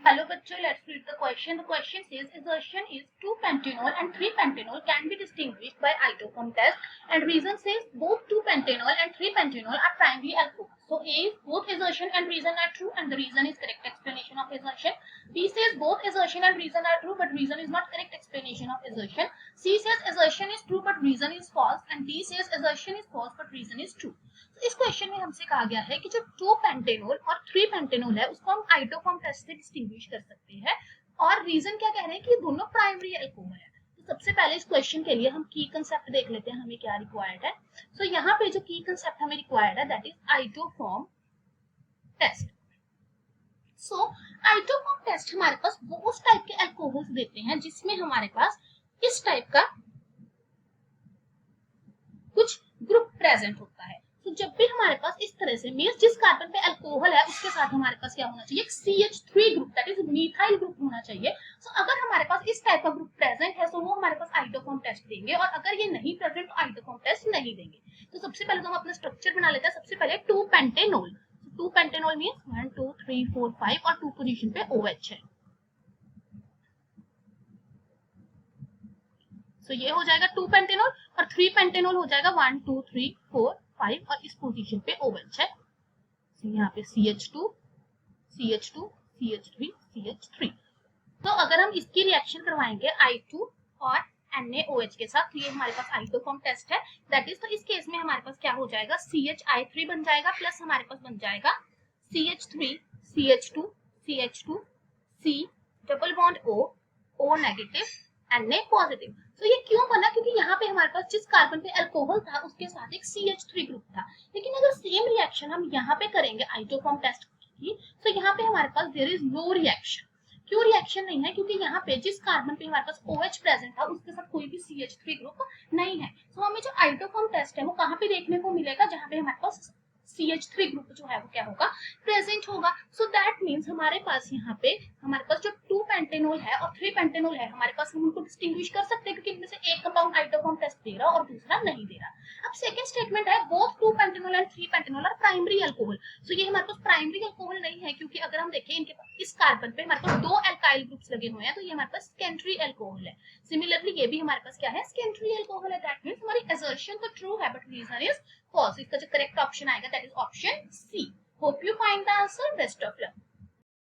Hello bachcho, let's read the question. The question says assertion is 2-pentanol and 3-pentanol can be distinguished by isoform test, and reason says both 2-pentanol and 3-pentanol are primary alcohols. So A is both assertion and reason are true and the reason is correct explanation of assertion. B says both assertion and reason are true but reason is not correct explanation of assertion. C says assertion is true but reason is false, and D says assertion is false but reason is true. तो इस question में हमसे कहा गया है कि जो 2-पेंटेनॉल और 3-पेंटेनॉल है उसको हम आइटोफॉर्म टेस्ट से डिस्टिंग्विश कर सकते हैं, और रीजन क्या कह रहे हैं कि ये दोनों प्राइमरी अल्कोहल है। तो सबसे पहले इस क्वेश्चन के लिए हम की कंसेप्ट देख लेते हैं, हमें क्या रिक्वायर्ड है। सो यहाँ पे जो की कंसेप्ट हमें रिक्वायर्ड है that is iodoform test. So iodoform test हमारे पास वो उस टाइप के अल्कोहल्स देते हैं जिसमें हमारे पास इस टाइप का कुछ ग्रुप प्रेजेंट होता है। तो जब भी हमारे पास इस तरह से मींस जिस कार्बन पे अल्कोहल है उसके साथ हमारे पास क्या होना चाहिए, एक CH3 group that is methyl group होना चाहिए। सो अगर हमारे पास इस टाइप का ग्रुप प्रेजेंट है तो वो हमारे पास आइटोफॉर्म टेस्ट देंगे, और अगर ये नहीं प्रेजेंट तो आइटोफॉर्म टेस्ट नहीं देंगे। तो सबसे पहले तो हम अपना स्ट्रक्चर बना लेते हैं। सबसे पहले 2-पेंटेनॉल। 2-पेंटेनॉल मींस 1 2 3 4 5 और 2 पोजीशन पे OH है। सो ये हो जाएगा 2-पेंटेनॉल, और 3-पेंटेनॉल हो जाएगा 1 2 3 4 5 और इस पोजीशन पे OH है। यहाँ पे CH2 CH2 CH3 CH3। तो अगर हम इसकी रिएक्शन करवाएंगे I2 और NaOH के साथ तो ये हमारे पास आइटोफॉर्म टेस्ट है। दैट इज तो इस केस में हमारे पास क्या हो जाएगा, CHI3 बन जाएगा प्लस हमारे पास बन जाएगा CH3 CH2 CH2 C double bond O negative Na positive. तो ये क्यों बना, क्योंकि यहाँ पे हमारे पास जिस कार्बन पे अल्कोहल था उसके साथ एक CH3 ग्रुप था। लेकिन अगर सेम रिएक्शन हम यहाँ पे करेंगे आइटोफॉर्म टेस्ट की तो यहाँ पे हमारे पास देयर इज नो रिएक्शन। क्यों रिएक्शन नहीं है, क्योंकि यहाँ पे जिस कार्बन पे हमारे पास OH प्रेजेंट था उसके साथ कोई भी CH3 ग्रुप नहीं है। तो हमें जो आइटोफॉर्म टेस्ट है वो कहाँ पे देखने को मिलेगा, जहाँ पे हमारे पास CH3 ग्रुप जो है वो क्या होगा, प्रेजेंट होगा। सो दैट मींस हमारे पास यहाँ पे हमारे पास जो 2-पेंटेनॉल है और 3-पेंटेनॉल है हमारे पास हम उनको डिस्टिंग्विश कर सकते हैं, क्योंकि इनमें से एक कंपाउंड आइटोफॉर्म टेस्ट दे रहा और दूसरा नहीं दे रहा। अब सेकंड स्टेटमेंट है बोथ 2-पेंटेनॉल एंड 3-पेंटेनॉल आर प्राइमरी अल्कोहल। सो ये हमारे पास प्राइमरी अल्कोहल नहीं है, क्योंकि अगर हम देखें इनके पास इस कार्बन पे हमारे पास 2 अल्काइल ग्रुप्स लगे हुए हैं, तो ये हमारे पास सेकेंडरी अल्कोहल है। सिमिलरली ये भी हमारे पास क्या है, सेकेंडरी अल्कोहल है। दैट मींस हमारी असर्शन तो ट्रू है बट रीजन इज false। इसका जो करेक्ट ऑप्शन आएगा that is option C. Hope you find the answer. Best of luck.